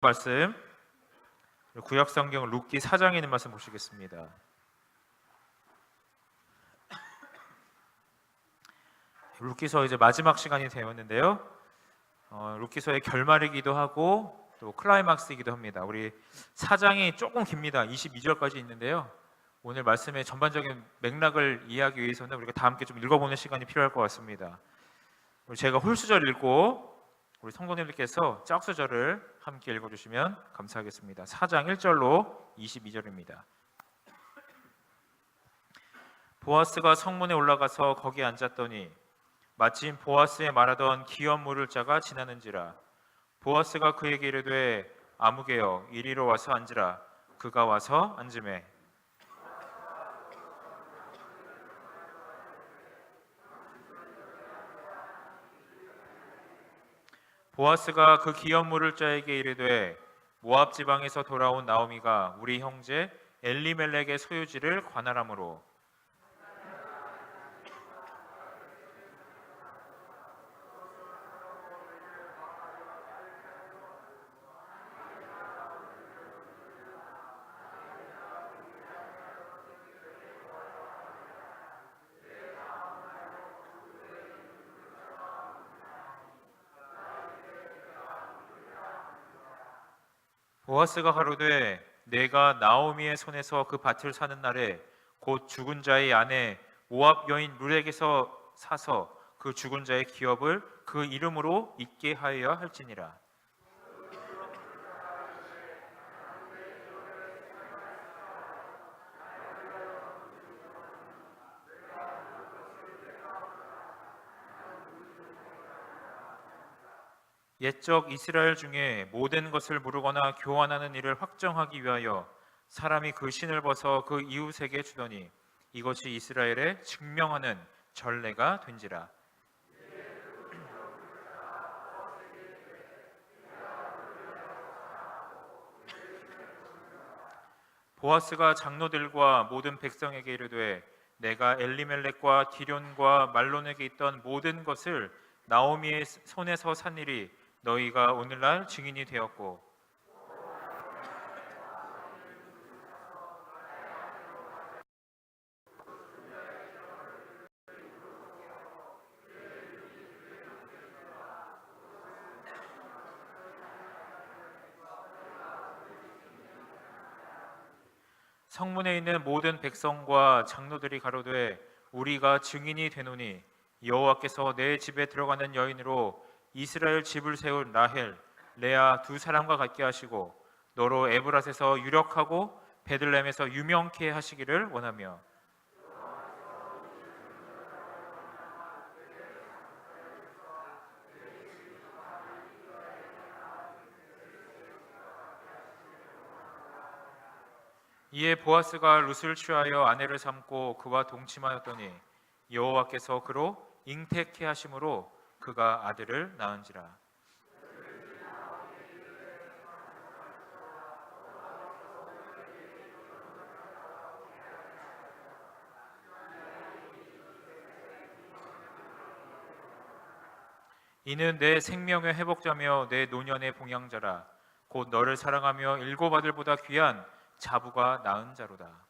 말씀 구약성경 룻기 4장에 있는 말씀 보시겠습니다. 룻기서 이제 마지막 시간이 되었는데요. 룻기서의 결말이기도 하고 또 클라이막스이기도 합니다. 우리 4장이 조금 깁니다. 22절까지 있는데요. 오늘 말씀의 전반적인 맥락을 이해하기 위해서는 우리가 다 함께 좀 읽어보는 시간이 필요할 것 같습니다. 제가 홀수절 읽고 우리 성도님들께서 짝수절을 함께 읽어주시면 감사하겠습니다. 4장 1절로 22절입니다. 보아스가 성문에 올라가서 거기에 앉았더니 마침 보아스에 말하던 기업 물을 자가 지나는지라. 보아스가 그에게 이르되 아무개여 이리로 와서 앉으라. 그가 와서 앉으매 보아스가 그 기업 물을 자에게 이르되 모압 지방에서 돌아온 나오미가 우리 형제 엘리멜렉의 소유지를 관할하므로 보아스가 가로되 내가 나오미의 손에서 그 밭을 사는 날에 곧 죽은 자의 아내 모압 여인 룻에게서 사서 그 죽은 자의 기업을 그 이름으로 잊게 하여야 할지니라. 옛적 이스라엘 중에 모든 것을 모르거나 교환하는 일을 확정하기 위하여 사람이 그 신을 벗어 그 이웃에게 주더니 이것이 이스라엘에 증명하는 전례가 된지라. 보아스가 장로들과 모든 백성에게 이르되 내가 엘리멜렉과 기럨과 말론에게 있던 모든 것을 나오미의 손에서 산 일이 너희가 오늘날 증인이 되었고 성문에 있는 모든 백성과 장로들이 가로되 우리가 증인이 되노니 여호와께서 내 집에 들어가는 여인으로 이스라엘 집을 세운 라헬, 레아 두 사람과 같게 하시고 너로 에브랏에서 유력하고 베들레헴에서 유명케 하시기를 원하며 이에 보아스가 룻을 취하여 아내를 삼고 그와 동침하였더니 여호와께서 그로 잉태케 하심으로 그가 아들을 낳은지라. 이는 내 생명의 회복자며 내 노년의 봉양자라. 곧 너를 사랑하며 일곱 아들보다 귀한 자부가 낳은 자로다.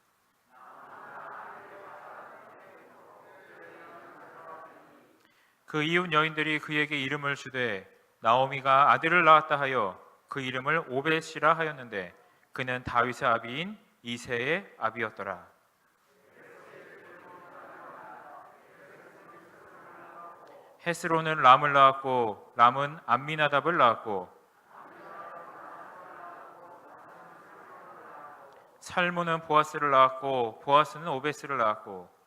그 이웃 여인들이 그에게 이름을 주되 나오미가 아들을 낳았다 하여 그 이름을 오벳이라 하였는데 그는 다윗의 아비인 이새의 아비였더라. 헤스론은 람을 낳았고 람은 암미나답을 낳았고 살몬은 보아스를 낳았고 보아스는 오벳을 낳았고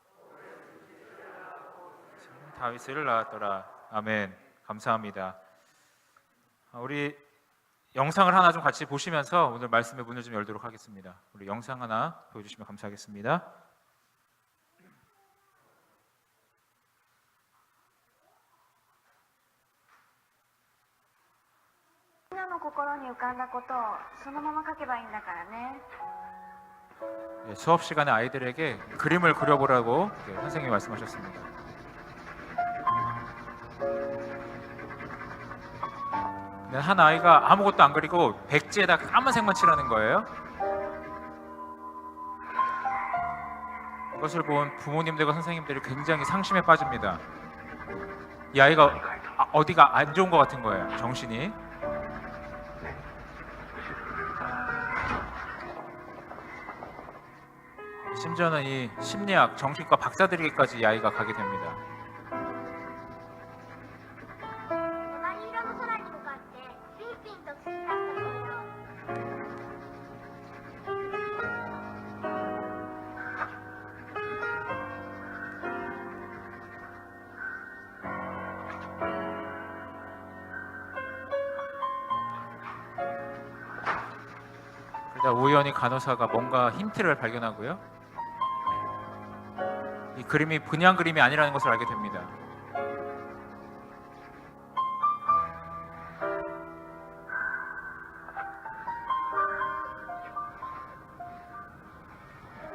다윗을 낳았더라. 아멘. 감사합니다. 우리 영상을 하나 좀 같이 보시면서 오늘 말씀의 문을 좀 열도록 하겠습니다. 우리 영상 하나 보여주시면 감사하겠습니다. みんなの心に浮かんだことをそのまま書けばいいんだからね。 수업 시간에 아이들에게 그림을 그려보라고 선생님이 말씀하셨습니다. 한 아이가 아무것도 안 그리고 백지에다 까만색만 칠하는 거예요. 그것을 본 부모님들과 선생님들이 굉장히 상심에 빠집니다. 이 아이가 어디가 안 좋은 것 같은 거예요, 정신이. 심지어는 이 심리학, 정신과 박사들에게까지 이 아이가 가게 됩니다. 隣色の空に向かってピンピンと突き立った鳥を 그러다 우연히 간호사가 뭔가 힌트를 발견하고요. 이 그림이 그냥 그림이 아니라는 것을 알게 됩니다.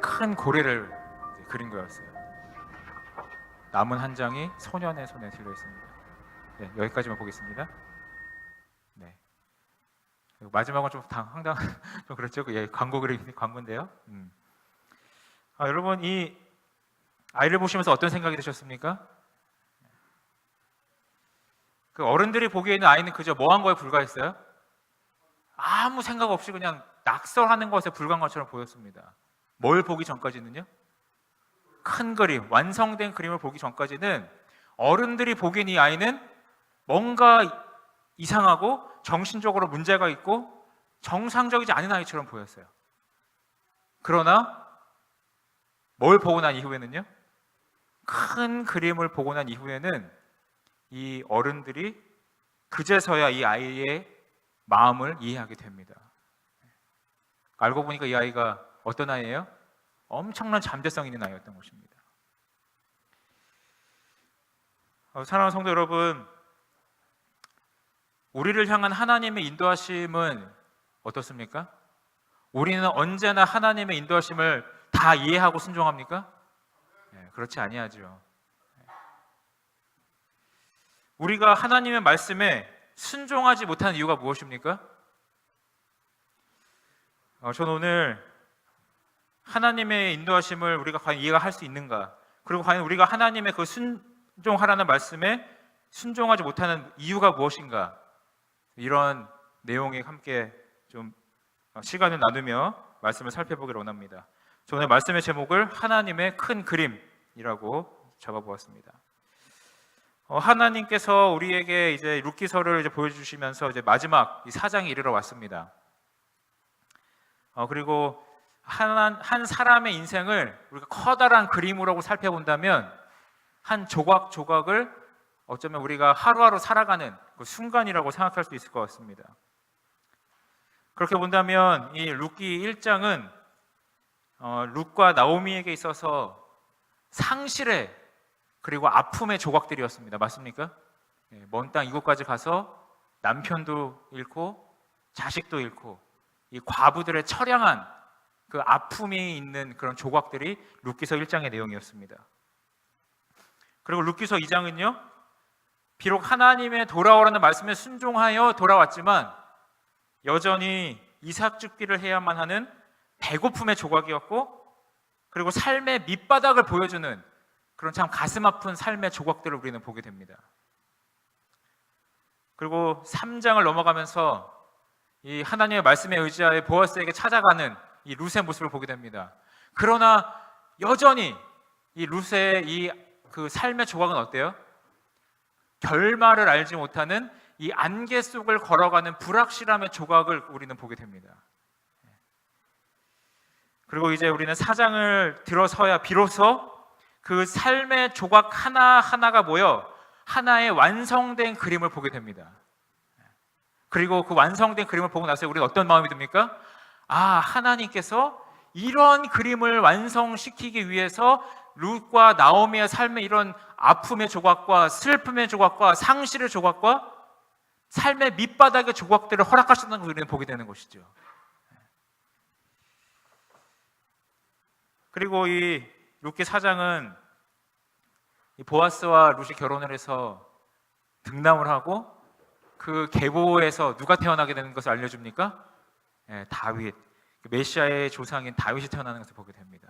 큰 고래를 그린 거였어요. 남은 한 장이 소년의 손에 들려 있습니다. 네, 여기까지만 보겠습니다. 네. 마지막은 좀 황당, 좀 그렇죠. 예, 광고 그림 광고인데요. 여러분 이 아이를 보시면서 어떤 생각이 드셨습니까? 그 어른들이 보기에는 아이는 그저 뭐한 거에 불과했어요? 아무 생각 없이 그냥 낙서하는 것에 불과한 것처럼 보였습니다. 뭘 보기 전까지는요? 큰 그림, 완성된 그림을 보기 전까지는 어른들이 보기엔 이 아이는 뭔가 이상하고 정신적으로 문제가 있고 정상적이지 않은 아이처럼 보였어요. 그러나 뭘 보고 난 이후에는요? 큰 그림을 보고 난 이후에는 이 어른들이 그제서야 이 아이의 마음을 이해하게 됩니다. 알고 보니까 이 아이가 어떤 아이예요? 엄청난 잠재성 있는 아이였던 것입니다. 사랑하는 성도 여러분, 우리를 향한 하나님의 인도하심은 어떻습니까? 우리는 언제나 하나님의 인도하심을 다 이해하고 순종합니까? 네, 그렇지 아니하죠. 우리가 하나님의 말씀에 순종하지 못하는 이유가 무엇입니까? 저는 오늘 하나님의 인도하심을 우리가 과연 이해가 할 수 있는가, 그리고 과연 우리가 하나님의 그 순종하라는 말씀에 순종하지 못하는 이유가 무엇인가, 이런 내용에 함께 좀 시간을 나누며 말씀을 살펴보기를 원합니다. 저는 오늘 말씀의 제목을 하나님의 큰 그림이라고 적어보았습니다. 하나님께서 우리에게 이제 룻기서를 이제 보여주시면서 이제 마지막 이 4장에 이르러 왔습니다. 그리고 한 사람의 인생을 우리가 커다란 그림으로 살펴본다면 한 조각 조각을 어쩌면 우리가 하루하루 살아가는 그 순간이라고 생각할 수 있을 것 같습니다. 그렇게 본다면 이 룻기 1장은 룻과 나오미에게 있어서 상실의 그리고 아픔의 조각들이었습니다. 맞습니까? 먼 땅 이곳까지 가서 남편도 잃고 자식도 잃고 이 과부들의 처량한 그 아픔이 있는 그런 조각들이 룻기서 1장의 내용이었습니다. 그리고 룻기서 2장은요, 비록 하나님의 돌아오라는 말씀에 순종하여 돌아왔지만 여전히 이삭 죽기를 해야만 하는 배고픔의 조각이었고, 그리고 삶의 밑바닥을 보여주는 그런 참 가슴 아픈 삶의 조각들을 우리는 보게 됩니다. 그리고 3장을 넘어가면서 이 하나님의 말씀에 의지하여 보아스에게 찾아가는 이 룻의 모습을 보게 됩니다. 그러나 여전히 이 룻의 이 그 삶의 조각은 어때요? 결말을 알지 못하는 이 안개 속을 걸어가는 불확실함의 조각을 우리는 보게 됩니다. 그리고 이제 우리는 4장을 들어서야 비로소 그 삶의 조각 하나하나가 모여 하나의 완성된 그림을 보게 됩니다. 그리고 그 완성된 그림을 보고 나서 우리는 어떤 마음이 듭니까? 하나님께서 이런 그림을 완성시키기 위해서 룻과 나오미의 삶의 이런 아픔의 조각과 슬픔의 조각과 상실의 조각과 삶의 밑바닥의 조각들을 허락하셨다는 것을 우리는 보게 되는 것이죠. 그리고 이 룻기 4장은 이 보아스와 룻이 결혼을 해서 등남을 하고 그 계보에서 누가 태어나게 되는 것을 알려줍니까? 예, 다윗. 메시아의 조상인 다윗이 태어나는 것을 보게 됩니다.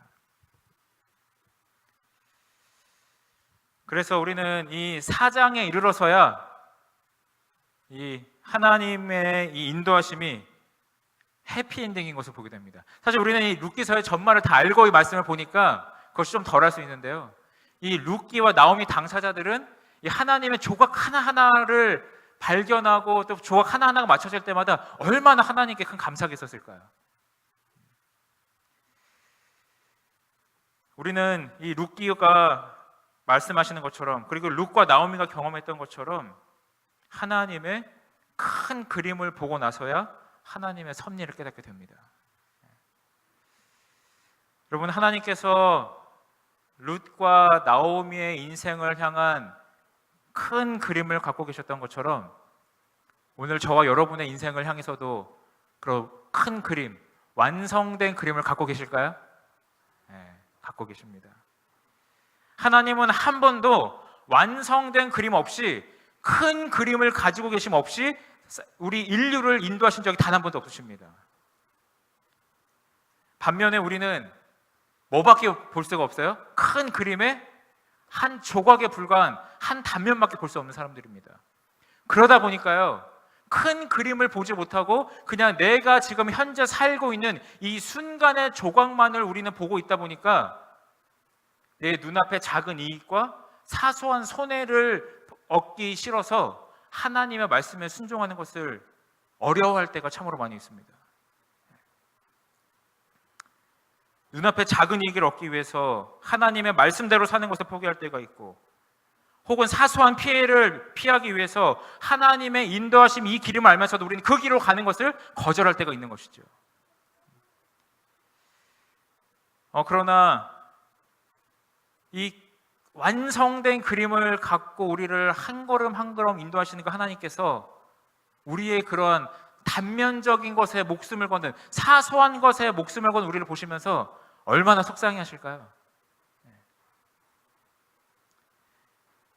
그래서 우리는 이 4장에 이르러서야 이 하나님의 이 인도하심이 해피엔딩인 것을 보게 됩니다. 사실 우리는 이 룻기서의 전말을 다 알고 이 말씀을 보니까 그것이 좀 덜할 수 있는데요, 이 룻기와 나오미 당사자들은 이 하나님의 조각 하나하나를 발견하고 또 조각 하나하나가 맞춰질 때마다 얼마나 하나님께 큰 감사가 있었을까요? 우리는 이 룻기가 말씀하시는 것처럼, 그리고 룻과 나오미가 경험했던 것처럼 하나님의 큰 그림을 보고 나서야 하나님의 섭리를 깨닫게 됩니다. 여러분, 하나님께서 룻과 나오미의 인생을 향한 큰 그림을 갖고 계셨던 것처럼 오늘 저와 여러분의 인생을 향해서도 그런 큰 그림, 완성된 그림을 갖고 계실까요? 네, 갖고 계십니다. 하나님은 한 번도 완성된 그림 없이, 큰 그림을 가지고 계심 없이 우리 인류를 인도하신 적이 단 한 번도 없으십니다. 반면에 우리는 뭐밖에 볼 수가 없어요? 큰 그림의 한 조각에 불과한 한 단면밖에 볼 수 없는 사람들입니다. 그러다 보니까요, 큰 그림을 보지 못하고 그냥 내가 지금 현재 살고 있는 이 순간의 조각만을 우리는 보고 있다 보니까 내 눈앞에 작은 이익과 사소한 손해를 얻기 싫어서 하나님의 말씀에 순종하는 것을 어려워할 때가 참으로 많이 있습니다. 눈앞에 작은 이익을 얻기 위해서 하나님의 말씀대로 사는 것을 포기할 때가 있고, 혹은 사소한 피해를 피하기 위해서 하나님의 인도하심 이 길을 알면서도 우리는 그 길로 가는 것을 거절할 때가 있는 것이죠. 그러나 이 완성된 그림을 갖고 우리를 한 걸음 한 걸음 인도하시는 그 하나님께서 우리의 그러한 단면적인 것에 목숨을 거는, 사소한 것에 목숨을 거는 우리를 보시면서 얼마나 속상해 하실까요?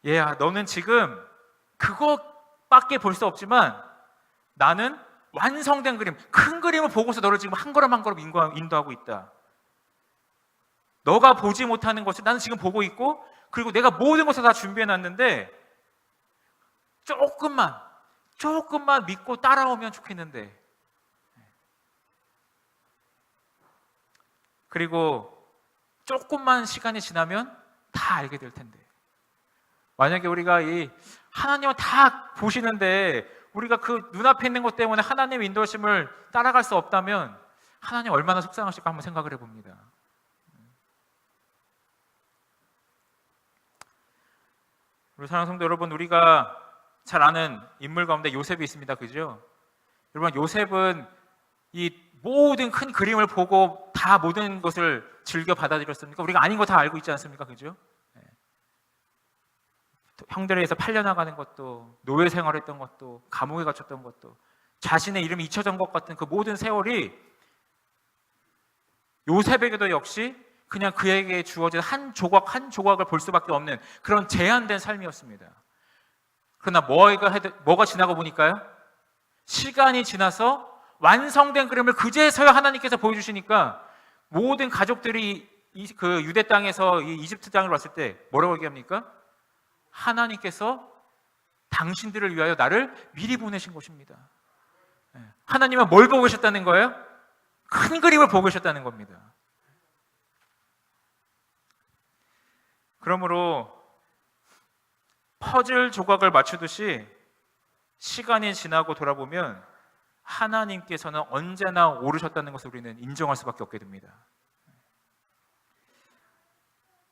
얘야, 너는 지금 그것밖에 볼 수 없지만 나는 완성된 그림, 큰 그림을 보고서 너를 지금 한 걸음 한 걸음 인도하고 있다. 너가 보지 못하는 것을 나는 지금 보고 있고, 그리고 내가 모든 것을 다 준비해 놨는데 조금만 믿고 따라오면 좋겠는데, 그리고 조금만 시간이 지나면 다 알게 될 텐데, 만약에 우리가 이 하나님을 다 보시는데 우리가 그 눈앞에 있는 것 때문에 하나님의 인도하심을 따라갈 수 없다면 하나님 얼마나 속상하실까 한번 생각을 해봅니다. 우리 사랑하는 성도 여러분, 우리가 잘 아는 인물 가운데 요셉이 있습니다. 그죠? 여러분, 요셉은 이 모든 큰 그림을 보고 다 모든 것을 즐겨 받아들였습니까? 우리가 아닌 거 다 알고 있지 않습니까? 그죠? 네. 형들에 의해서 팔려나가는 것도, 노예 생활했던 것도, 감옥에 갇혔던 것도, 자신의 이름이 잊혀진 것 같은 그 모든 세월이 요셉에게도 역시 그냥 그에게 주어진 한 조각 한 조각을 볼 수밖에 없는 그런 제한된 삶이었습니다. 그러나 뭐가 지나고 보니까요, 시간이 지나서 완성된 그림을 그제서야 하나님께서 보여주시니까 모든 가족들이 그 유대 땅에서 이 이집트 땅을 왔을 때 뭐라고 얘기합니까? 하나님께서 당신들을 위하여 나를 미리 보내신 것입니다. 하나님은 뭘 보고 계셨다는 거예요? 큰 그림을 보고 계셨다는 겁니다. 그러므로 퍼즐 조각을 맞추듯이 시간이 지나고 돌아보면 하나님께서는 언제나 오르셨다는 것을 우리는 인정할 수밖에 없게 됩니다.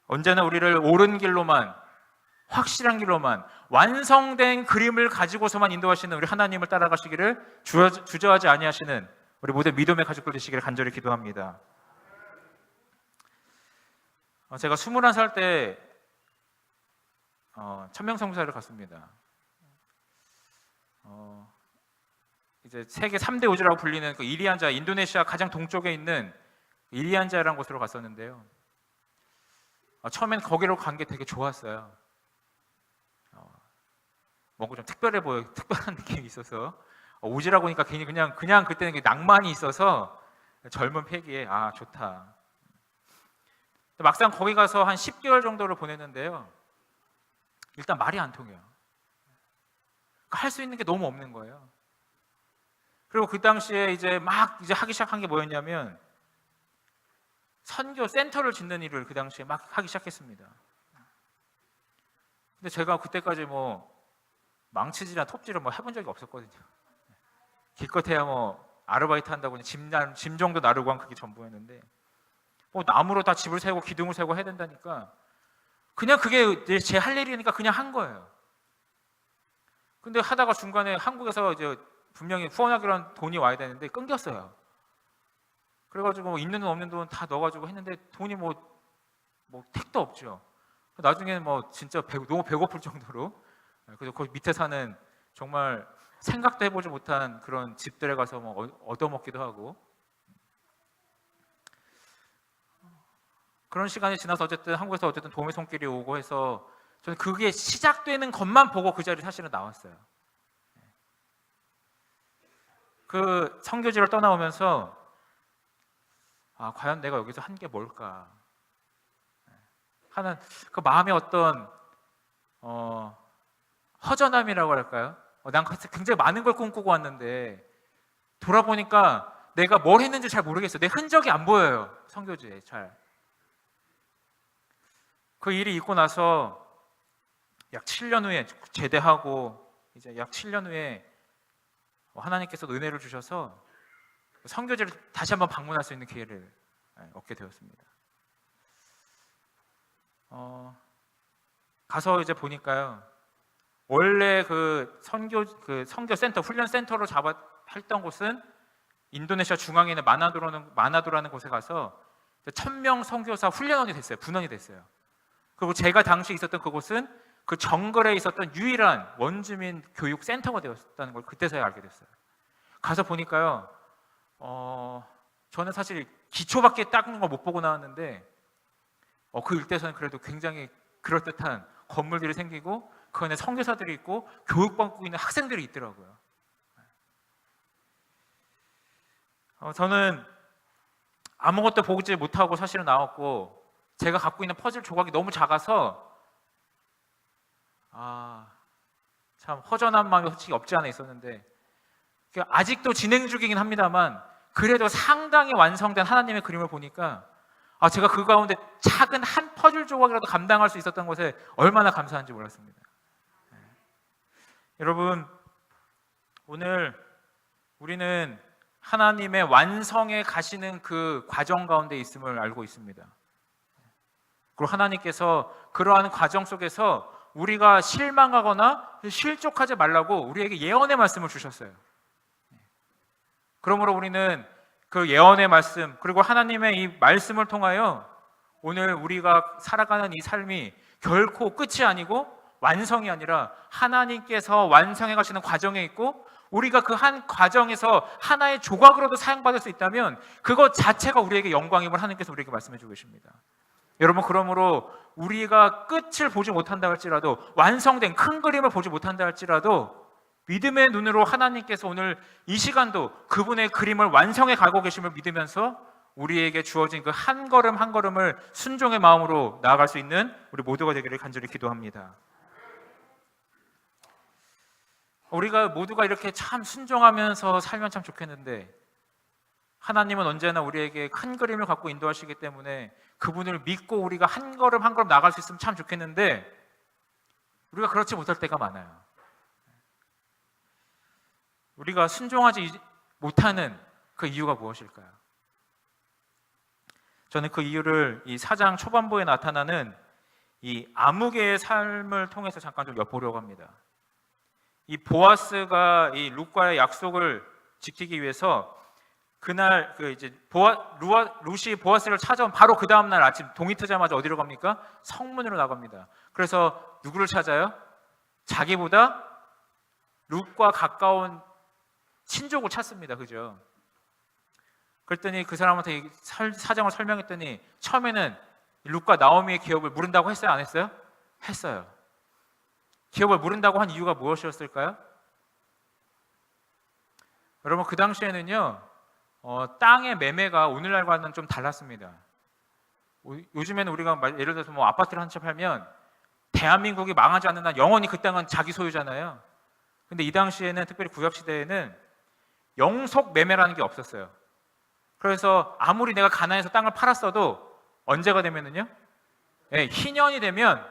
언제나 우리를 옳은 길로만, 확실한 길로만, 완성된 그림을 가지고서만 인도하시는 우리 하나님을 따라가시기를 주저하지 아니하시는 우리 모든 믿음의 가족들 되시기를 간절히 기도합니다. 제가 21살 때 천명성사를 갔습니다. 이제 세계 3대 우주라고 불리는 그 이리안자, 인도네시아 가장 동쪽에 있는 이리안자라는 곳으로 갔었는데요. 처음엔 거기로 간 게 되게 좋았어요. 뭔가 좀 특별해 보여, 특별한 느낌이 있어서 오지라고 하니까 괜히 그냥 그때는 낭만이 있어서 젊은 패기에 아 좋다. 막상 거기 가서 한 10개월 정도를 보냈는데요. 일단 말이 안 통해요. 할 수 있는 게 너무 없는 거예요. 그리고 그 당시에 이제 하기 시작한 게 뭐였냐면 선교 센터를 짓는 일을 그 당시에 막 하기 시작했습니다. 근데 제가 그때까지 뭐 망치질이나 톱질을 뭐 해본 적이 없었거든요. 기껏해야 뭐 아르바이트 한다고 그냥 짐 정도 나르고 한 그게 전부였는데 뭐 나무로 다 집을 세우고 기둥을 세우고 해야 된다니까 그냥 그게 제 할 일이니까 그냥 한 거예요. 근데 하다가 중간에 한국에서 이제 분명히 후원하기로 한 돈이 와야 되는데 끊겼어요. 그래가지고 뭐 있는 돈 없는 돈 다 넣어가지고 했는데 돈이 뭐 택도 없죠. 나중에는 뭐 진짜 너무 배고플 정도로 그래서 거기 밑에 사는 정말 생각도 해보지 못한 그런 집들에 가서 뭐 얻어먹기도 하고 그런 시간이 지나서 어쨌든 한국에서 어쨌든 도움의 손길이 오고 해서 저는 그게 시작되는 것만 보고 그 자리에 사실은 나왔어요. 그 선교지를 떠나오면서 아 과연 내가 여기서 한 게 뭘까 하는 그 마음의 어떤 허전함이라고 할까요? 난 굉장히 많은 걸 꿈꾸고 왔는데 돌아보니까 내가 뭘 했는지 잘 모르겠어요. 내 흔적이 안 보여요. 선교지에 잘. 그 일이 있고 나서 약 7년 후에 제대하고 이제 약 7년 후에 하나님께서 은혜를 주셔서 선교지를 다시 한번 방문할 수 있는 기회를 얻게 되었습니다. 가서 이제 보니까요. 원래 그 선교 센터 훈련 센터로 했던 곳은 인도네시아 중앙에 있는 마나도라는 곳에 가서 1000명 선교사 훈련원이 됐어요. 분원이 됐어요. 그리고 제가 당시 있었던 그곳은 그 정글에 있었던 유일한 원주민 교육 센터가 되었다는 걸 그때서야 알게 됐어요. 가서 보니까요. 저는 사실 기초밖에 닦는 걸 못 보고 나왔는데 그 일대에서는 그래도 굉장히 그럴듯한 건물들이 생기고 그 안에 선교사들이 있고 교육받고 있는 학생들이 있더라고요. 저는 아무것도 보지 못하고 사실은 나왔고 제가 갖고 있는 퍼즐 조각이 너무 작아서 참 허전한 마음이 솔직히 없지 않아 있었는데 아직도 진행 중이긴 합니다만 그래도 상당히 완성된 하나님의 그림을 보니까 제가 그 가운데 작은 한 퍼즐 조각이라도 감당할 수 있었던 것에 얼마나 감사한지 몰랐습니다. 여러분 오늘 우리는 하나님의 완성에 가시는 그 과정 가운데 있음을 알고 있습니다. 그리고 하나님께서 그러한 과정 속에서 우리가 실망하거나 실족하지 말라고 우리에게 예언의 말씀을 주셨어요. 그러므로 우리는 그 예언의 말씀 그리고 하나님의 이 말씀을 통하여 오늘 우리가 살아가는 이 삶이 결코 끝이 아니고 완성이 아니라 하나님께서 완성해 가시는 과정에 있고 우리가 그 한 과정에서 하나의 조각으로도 사용받을 수 있다면 그것 자체가 우리에게 영광임을 하나님께서 우리에게 말씀해 주고 계십니다. 여러분 그러므로 우리가 끝을 보지 못한다 할지라도 완성된 큰 그림을 보지 못한다 할지라도 믿음의 눈으로 하나님께서 오늘 이 시간도 그분의 그림을 완성해 가고 계심을 믿으면서 우리에게 주어진 그 한 걸음 한 걸음을 순종의 마음으로 나아갈 수 있는 우리 모두가 되기를 간절히 기도합니다. 우리가 모두가 이렇게 참 순종하면서 살면 참 좋겠는데 하나님은 언제나 우리에게 큰 그림을 갖고 인도하시기 때문에 그분을 믿고 우리가 한 걸음 한 걸음 나아갈 수 있으면 참 좋겠는데 우리가 그렇지 못할 때가 많아요. 우리가 순종하지 못하는 그 이유가 무엇일까요? 저는 그 이유를 이 4장 초반부에 나타나는 이 아무개의 삶을 통해서 잠깐 좀 엿보려고 합니다. 이 보아스가 이 룻과의 약속을 지키기 위해서 그날 룻이 보아스를 찾아온 바로 그 다음 날 아침 동이 트자마자 어디로 갑니까? 성문으로 나갑니다. 그래서 누구를 찾아요? 자기보다 룻과 가까운 친족을 찾습니다. 그죠? 그랬더니 그 사람한테 이 사정을 설명했더니 처음에는 룻과 나오미의 기업을 물은다고 했어요? 안 했어요? 했어요. 기업을 무른다고 한 이유가 무엇이었을까요? 여러분 그 당시에는요 땅의 매매가 오늘날과는 좀 달랐습니다. 요즘에는 우리가 예를 들어서 뭐 아파트를 한 채 팔면 대한민국이 망하지 않는 한 영원히 그 땅은 자기 소유잖아요. 근데 이 당시에는 특별히 구약시대에는 영속 매매라는 게 없었어요. 그래서 아무리 내가 가나안에서 땅을 팔았어도 언제가 되면은요, 희년이 되면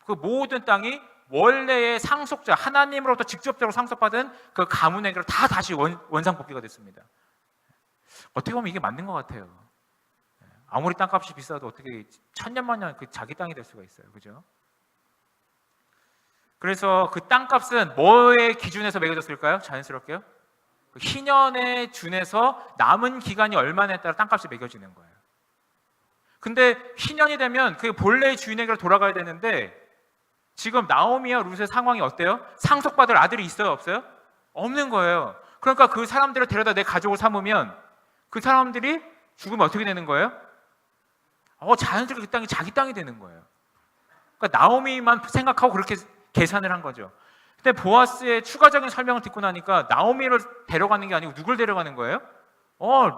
그 모든 땅이 원래의 상속자 하나님으로부터 직접적으로 상속받은 그 가문에게로 다 다시 원상복귀가 됐습니다. 어떻게 보면 이게 맞는 것 같아요. 아무리 땅값이 비싸도 어떻게 천년만년 그 자기 땅이 될 수가 있어요, 그죠? 그래서 그 땅값은 뭐의 기준에서 매겨졌을까요? 자연스럽게요? 그 희년에 준해서 남은 기간이 얼마냐에 따라 땅값이 매겨지는 거예요. 근데 희년이 되면 그 본래의 주인에게로 돌아가야 되는데 지금 나오미와 룻의 상황이 어때요? 상속받을 아들이 있어요, 없어요? 없는 거예요. 그러니까 그 사람들을 데려다 내 가족을 삼으면 그 사람들이 죽으면 어떻게 되는 거예요? 자연스럽게 그 땅이 자기 땅이 되는 거예요. 그러니까 나오미만 생각하고 그렇게 계산을 한 거죠. 근데 보아스의 추가적인 설명을 듣고 나니까 나오미를 데려가는 게 아니고 누굴 데려가는 거예요?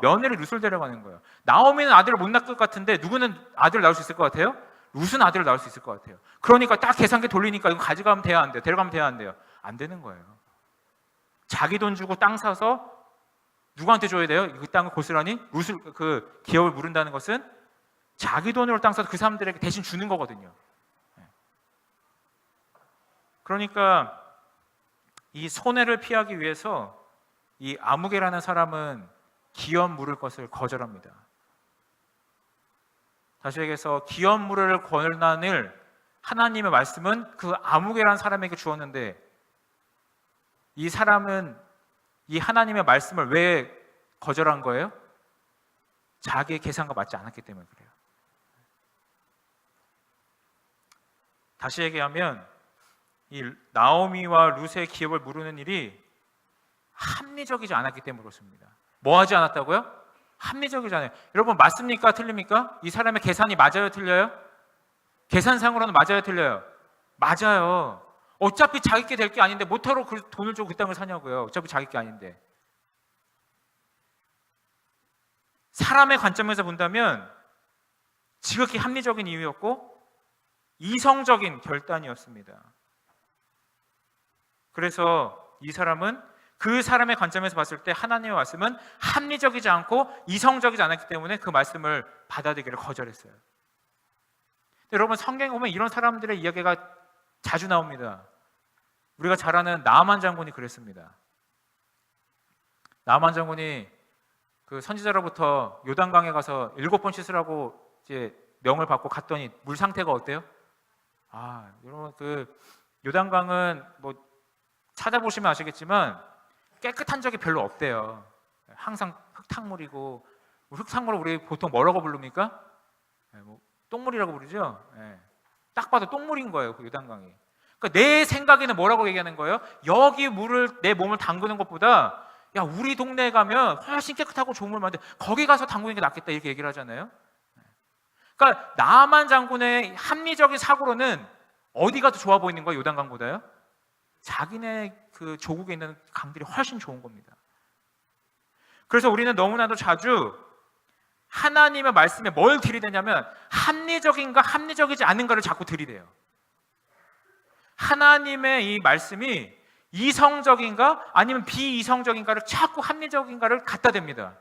며느리 룻을 데려가는 거예요. 나오미는 아들을 못 낳을 것 같은데 누구는 아들을 낳을 수 있을 것 같아요? 룻은 아들을 낳을 수 있을 것 같아요. 그러니까 딱 계산기 돌리니까 이거 가져가면 돼야 안 돼요? 데려가면 돼야 안 돼요? 안 되는 거예요. 자기 돈 주고 땅 사서 누구한테 줘야 돼요? 그 땅을 고스란히 룻을 그 기업을 무른다는 것은 자기 돈으로 땅 사서 그 사람들에게 대신 주는 거거든요. 그러니까 이 손해를 피하기 위해서 이 아무개라는 사람은 기업 물을 것을 거절합니다. 다시 얘기해서 기업 물을 권한을 하나님의 말씀은 그 아무개라는 사람에게 주었는데 이 사람은 이 하나님의 말씀을 왜 거절한 거예요? 자기의 계산과 맞지 않았기 때문에 그래요. 다시 얘기하면 이 나오미와 룻의 기업을 무르는 일이 합리적이지 않았기 때문에 그렇습니다. 뭐 하지 않았다고요? 합리적이지 않아요. 여러분 맞습니까? 틀립니까? 이 사람의 계산이 맞아요? 틀려요? 계산상으로는 맞아요? 틀려요? 맞아요. 어차피 자기 게 될 게 아닌데 못하러 그 돈을 주고 그 땅을 사냐고요. 어차피 자기 게 아닌데. 사람의 관점에서 본다면 지극히 합리적인 이유였고 이성적인 결단이었습니다. 그래서 이 사람은 그 사람의 관점에서 봤을 때 하나님의 말씀은 합리적이지 않고 이성적이지 않았기 때문에 그 말씀을 받아들이기를 거절했어요. 여러분 성경에 보면 이런 사람들의 이야기가 자주 나옵니다. 우리가 잘 아는 나아만 장군이 그랬습니다. 나아만 장군이 그 선지자로부터 요단강에 가서 7번 씻으라고 이제 명을 받고 갔더니 물 상태가 어때요? 여러분 그 요단강은 뭐 찾아보시면 아시겠지만 깨끗한 적이 별로 없대요. 항상 흙탕물이고 흙탕물을 우리 보통 뭐라고 부릅니까? 똥물이라고 부르죠. 딱 봐도 똥물인 거예요. 그 요단강이. 그러니까 내 생각에는 뭐라고 얘기하는 거예요? 여기 물을 내 몸을 담그는 것보다 야 우리 동네에 가면 훨씬 깨끗하고 좋은 물 많은데 거기 가서 담그는 게 낫겠다 이렇게 얘기를 하잖아요. 그러니까 나아만 장군의 합리적인 사고로는 어디가 더 좋아 보이는 거예요? 요단강보다요? 자기네 그 조국에 있는 강들이 훨씬 좋은 겁니다. 그래서 우리는 너무나도 자주 하나님의 말씀에 뭘 들이대냐면 합리적인가 합리적이지 않은가를 자꾸 들이대요. 하나님의 이 말씀이 이성적인가 아니면 비이성적인가를 자꾸 합리적인가를 갖다 댑니다.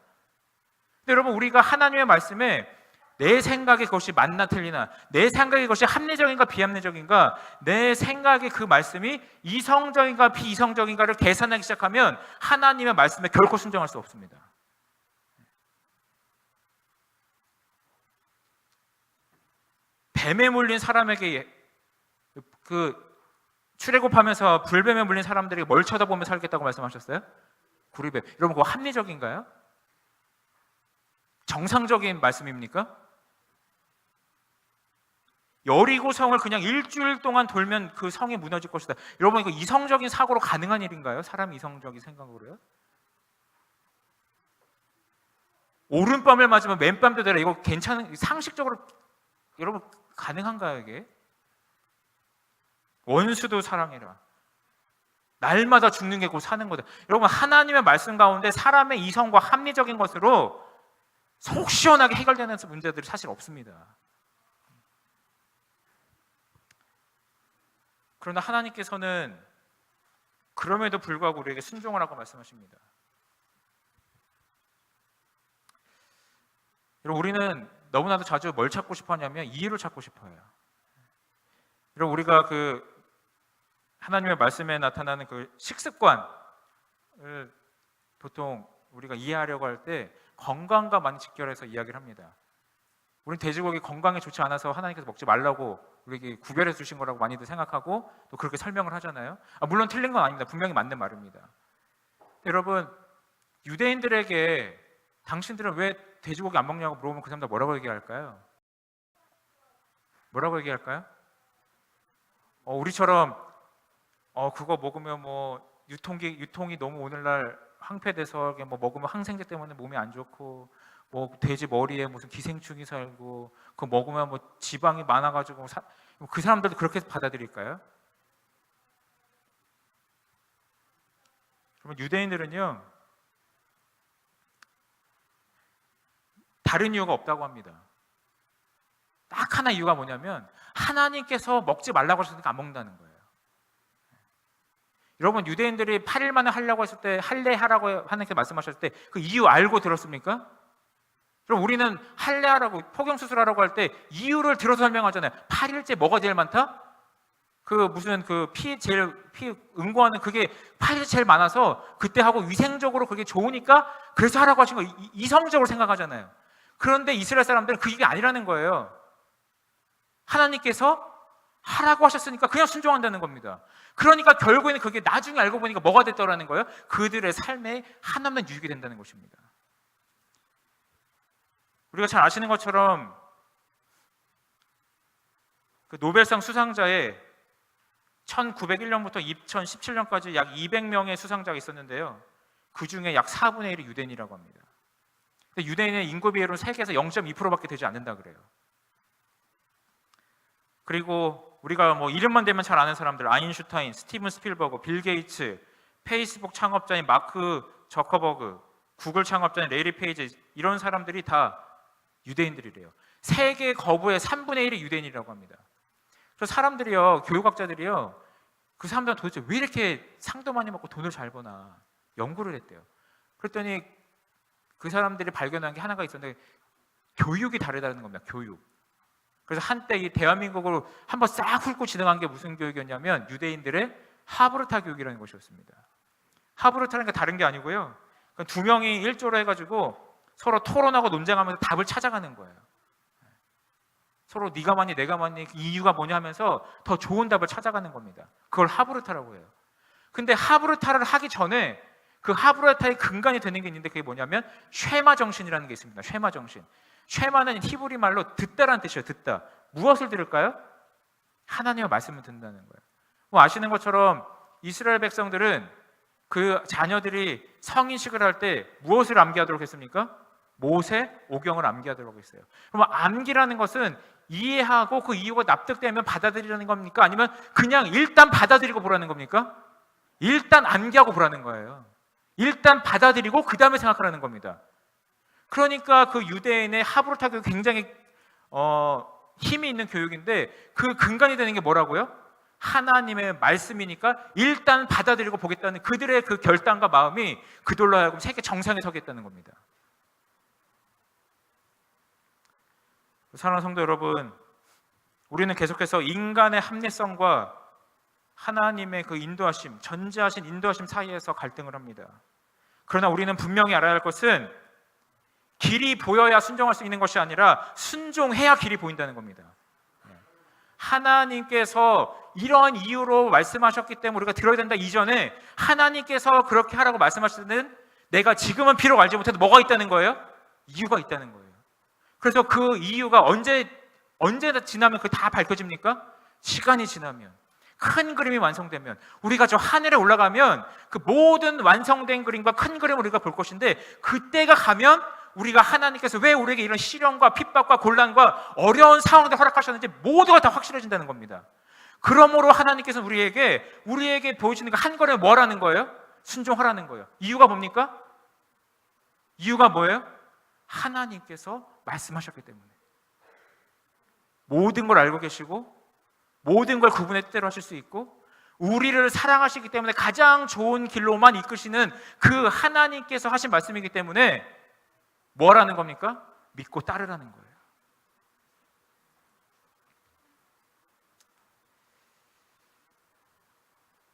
근데 여러분 우리가 하나님의 말씀에 내 생각에 그것이 맞나 틀리나 내 생각에 그것이 합리적인가 비합리적인가 내 생각에 그 말씀이 이성적인가 비이성적인가를 계산하기 시작하면 하나님의 말씀에 결코 순종할 수 없습니다. 뱀에 물린 사람에게 그 출애굽하면서 불뱀에 물린 사람들에게 뭘 쳐다보며 살겠다고 말씀하셨어요? 구리뱀. 여러분 그거 합리적인가요? 정상적인 말씀입니까? 여리고 성을 그냥 일주일 동안 돌면 그 성이 무너질 것이다. 여러분 이거 이성적인 사고로 가능한 일인가요? 사람 이성적인 생각으로요? 오른밤을 맞으면 맨밤도 되라. 이거 괜찮은 상식적으로 여러분 가능한가요 이게? 원수도 사랑해라. 날마다 죽는 게 곧 사는 거다. 여러분, 하나님의 말씀 가운데 사람의 이성과 합리적인 것으로 속 시원하게 해결되는 문제들이 사실 없습니다. 그러나 하나님께서는 그럼에도 불구하고 우리에게 순종하라고 말씀하십니다. 여러분, 우리는 너무나도 자주 뭘 찾고 싶어 하냐면 이유를 찾고 싶어요. 여러분, 우리가 그 하나님의 말씀에 나타나는 그 식습관을 보통 우리가 이해하려고 할 때 건강과 많이 직결해서 이야기를 합니다. 우리는 돼지고기 건강에 좋지 않아서 하나님께서 먹지 말라고 우리에게 구별해 주신 거라고 많이들 생각하고 또 그렇게 설명을 하잖아요. 물론 틀린 건 아닙니다. 분명히 맞는 말입니다. 여러분, 유대인들에게 당신들은 왜 돼지고기 안 먹냐고 물어보면 그 사람들 뭐라고 얘기할까요? 뭐라고 얘기할까요? 우리처럼 그거 먹으면 뭐 유통이 너무 오늘날 황폐돼서 뭐 먹으면 항생제 때문에 몸이 안 좋고 뭐 돼지 머리에 무슨 기생충이 살고 그거 먹으면 뭐 지방이 많아가지고 그 사람들도 그렇게 받아들일까요? 그러면 유대인들은요 다른 이유가 없다고 합니다. 딱 하나 이유가 뭐냐면 하나님께서 먹지 말라고 하셨으니까 안 먹는다는 거예요. 여러분, 유대인들이 8일 만에 하려고 했을 때 할례하라고 하나님께서 말씀하셨을 때 그 이유 알고 들었습니까? 그럼 우리는 할례하라고 포경수술하라고 할 때 이유를 들어서 설명하잖아요. 8일째 뭐가 제일 많다? 그 무슨 그 피 응고하는 그게 8일 제일 많아서 그때 하고 위생적으로 그게 좋으니까 그래서 하라고 하신 거 이성적으로 생각하잖아요. 그런데 이스라엘 사람들은 그게 아니라는 거예요. 하나님께서 하라고 하셨으니까 그냥 순종한다는 겁니다. 그러니까 결국에는 그게 나중에 알고 보니까 뭐가 됐더라는 거예요? 그들의 삶에 한없는 유익이 된다는 것입니다. 우리가 잘 아시는 것처럼 그 노벨상 수상자의 1901년부터 2017년까지 약 200명의 수상자가 있었는데요. 그 중에 약 4분의 1이 유대인이라고 합니다. 근데 유대인의 인구 비율은 세계에서 0.2%밖에 되지 않는다 그래요. 그리고 우리가 뭐 이름만 대면 잘 아는 사람들, 아인슈타인, 스티븐 스필버그, 빌 게이츠, 페이스북 창업자인 마크 저커버그, 구글 창업자인 레이리 페이지, 이런 사람들이 다 유대인들이래요. 세계 거부의 3분의 1이 유대인이라고 합니다. 그래서 사람들이요, 교육학자들이요, 그 사람들은 도대체 왜 이렇게 상도 많이 먹고 돈을 잘 버나 연구를 했대요. 그랬더니 그 사람들이 발견한 게 하나가 있었는데 교육이 다르다는 겁니다. 교육. 그래서 한때 이 대한민국을 한번 싹 훑고 지나간 게 무슨 교육이었냐면 유대인들의 하브르타 교육이라는 것이었습니다. 하브르타는 게 다른 게 아니고요. 두 명이 일조로 해가지고 서로 토론하고 논쟁하면서 답을 찾아가는 거예요. 서로 네가 맞니 내가 맞니 이유가 뭐냐 하면서 더 좋은 답을 찾아가는 겁니다. 그걸 하브르타라고 해요. 근데 하브르타를 하기 전에 그 하브르타의 근간이 되는 게 있는데 그게 뭐냐면 쉐마 정신이라는 게 있습니다. 쉐마 정신. 쉐마는 히브리 말로 듣다라는 뜻이에요. 듣다. 무엇을 들을까요? 하나님의 말씀을 듣는다는 거예요. 뭐 아시는 것처럼 이스라엘 백성들은 그 자녀들이 성인식을 할 때 무엇을 암기하도록 했습니까? 모세, 오경을 암기하도록 했어요. 그럼 암기라는 것은 이해하고 그 이유가 납득되면 받아들이라는 겁니까? 아니면 그냥 일단 받아들이고 보라는 겁니까? 일단 암기하고 보라는 거예요. 일단 받아들이고 그 다음에 생각하라는 겁니다. 그러니까 그 유대인의 하브르타 교육이 굉장히 힘이 있는 교육인데 그 근간이 되는 게 뭐라고요? 하나님의 말씀이니까 일단 받아들이고 보겠다는 그들의 그 결단과 마음이 그들로 하여금 세계 정상에 서겠다는 겁니다. 사랑하는 성도 여러분, 우리는 계속해서 인간의 합리성과 하나님의 그 인도하심, 전지하신 인도하심 사이에서 갈등을 합니다. 그러나 우리는 분명히 알아야 할 것은 길이 보여야 순종할 수 있는 것이 아니라 순종해야 길이 보인다는 겁니다. 하나님께서 이런 이유로 말씀하셨기 때문에 우리가 들어야 된다 이전에 하나님께서 그렇게 하라고 말씀하실 때는 내가 지금은 비록 알지 못해도 뭐가 있다는 거예요? 이유가 있다는 거예요. 그래서 그 이유가 언제 지나면 그게 다 밝혀집니까? 시간이 지나면, 큰 그림이 완성되면, 우리가 저 하늘에 올라가면 그 모든 완성된 그림과 큰 그림을 우리가 볼 것인데 그때가 가면 우리가 하나님께서 왜 우리에게 이런 시련과 핍박과 곤란과 어려운 상황들 허락하셨는지 모두가 다 확실해진다는 겁니다. 그러므로 하나님께서 우리에게 보여주는 그 한 걸음에 뭐라는 거예요? 순종하라는 거예요. 이유가 뭡니까? 이유가 뭐예요? 하나님께서 말씀하셨기 때문에. 모든 걸 알고 계시고 모든 걸 그분의 뜻대로 하실 수 있고 우리를 사랑하시기 때문에 가장 좋은 길로만 이끄시는 그 하나님께서 하신 말씀이기 때문에 뭐라는 겁니까? 믿고 따르라는 거예요.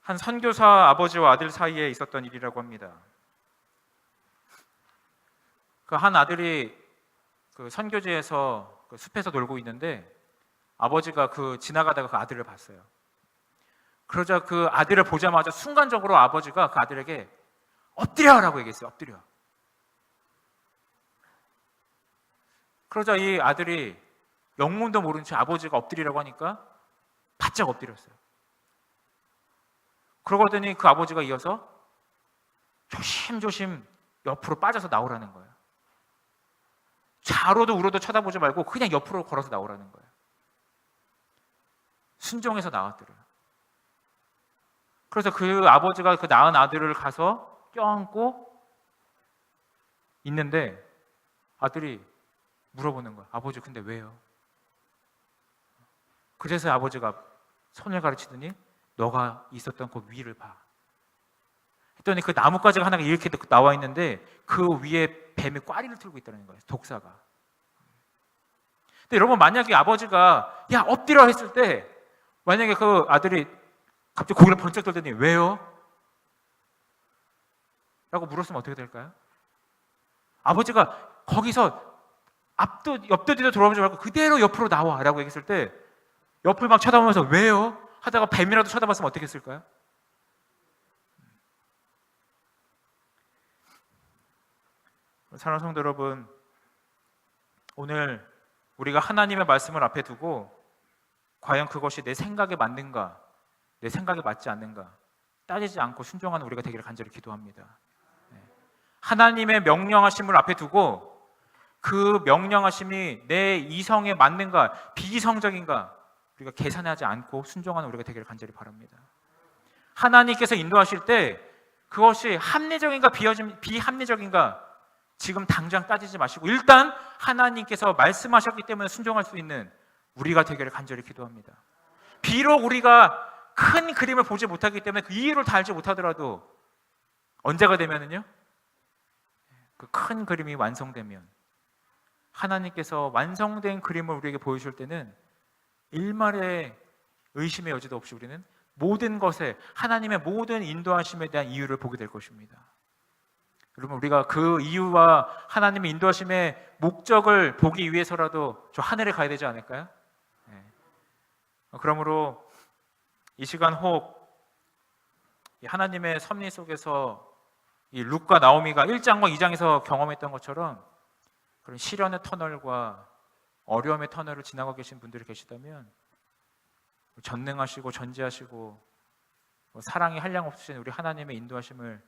한 선교사 아버지와 아들 사이에 있었던 일이라고 합니다. 그 한 아들이 그 선교지에서 그 숲에서 놀고 있는데 아버지가 지나가다가 그 아들을 봤어요. 그러자 그 아들을 보자마자 순간적으로 아버지가 그 아들에게 엎드려라고 얘기했어요. 엎드려. 그러자 이 아들이 영문도 모른 채 아버지가 엎드리라고 하니까 바짝 엎드렸어요. 그러더니 그 아버지가 이어서 조심조심 옆으로 빠져서 나오라는 거예요. 좌로도 우로도 쳐다보지 말고 그냥 옆으로 걸어서 나오라는 거예요. 순종해서 나왔더래요. 그래서 그 아버지가 그 낳은 아들을 가서 껴안고 있는데 아들이 물어보는 거야. 아버지 근데 왜요? 그래서 아버지가 손을 가르치더니 너가 있었던 그 위를 봐. 했더니 그 나뭇가지가 하나가 이렇게 나와 있는데 그 위에 뱀이 꽈리를 틀고 있다는 거예요. 독사가. 근데 여러분 만약에 아버지가 야 엎드려 했을 때 만약에 그 아들이 갑자기 고개를 번쩍 들더니 왜요? 라고 물었으면 어떻게 될까요? 아버지가 거기서 옆도 뒤도 돌아보지 말고 그대로 옆으로 나와 라고 얘기했을 때 옆을 막 쳐다보면서 왜요? 하다가 뱀이라도 쳐다봤으면 어떻게 했을까요? 사랑하는 성도 여러분, 오늘 우리가 하나님의 말씀을 앞에 두고 과연 그것이 내 생각에 맞는가, 내 생각에 맞지 않는가 따지지 않고 순종하는 우리가 되기를 간절히 기도합니다. 하나님의 명령하심을 앞에 두고 그 명령하심이 내 이성에 맞는가, 비이성적인가 우리가 계산하지 않고 순종하는 우리가 되기를 간절히 바랍니다. 하나님께서 인도하실 때 그것이 합리적인가 비합리적인가 지금 당장 따지지 마시고 일단 하나님께서 말씀하셨기 때문에 순종할 수 있는 우리가 되기를 간절히 기도합니다. 비록 우리가 큰 그림을 보지 못하기 때문에 그 이유를 다 알지 못하더라도 언제가 되면은요? 그 큰 그림이 완성되면 하나님께서 완성된 그림을 우리에게 보여줄 때는 일말의 의심의 여지도 없이 우리는 모든 것에 하나님의 모든 인도하심에 대한 이유를 보게 될 것입니다. 여러분 우리가 그 이유와 하나님의 인도하심의 목적을 보기 위해서라도 저 하늘에 가야 되지 않을까요? 네. 그러므로 이 시간 혹 하나님의 섭리 속에서 이 룻과 나오미가 1장과 2장에서 경험했던 것처럼 그런 시련의 터널과 어려움의 터널을 지나고 계신 분들이 계시다면 전능하시고 전지하시고 사랑이 한량없으신 우리 하나님의 인도하심을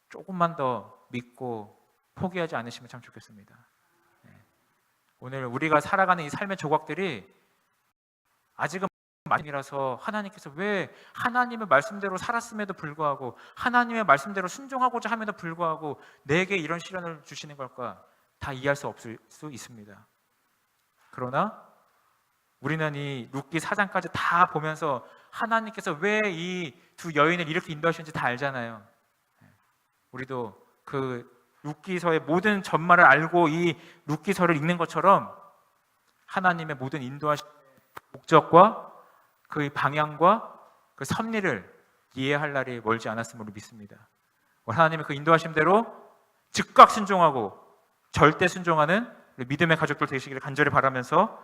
조금만 더 믿고 포기하지 않으시면 참 좋겠습니다. 오늘 우리가 살아가는 이 삶의 조각들이 아직은 말씀이라서 하나님께서 왜 하나님의 말씀대로 살았음에도 불구하고 하나님의 말씀대로 순종하고자 함에도 불구하고 내게 이런 시련을 주시는 걸까 다 이해할 수 없을 수 있습니다. 그러나 우리는 이 룻기 4장까지 다 보면서 하나님께서 왜 이 두 여인을 이렇게 인도하시는지 다 알잖아요. 우리도 그 룻기서의 모든 전말을 알고 이 룻기서를 읽는 것처럼 하나님의 모든 인도하신 목적과 그 방향과 그 섭리를 이해할 날이 멀지 않았음으로 믿습니다. 하나님의 그 인도하심대로 즉각 순종하고 절대 순종하는 믿음의 가족들 되시기를 간절히 바라면서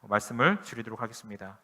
말씀을 줄이도록 하겠습니다.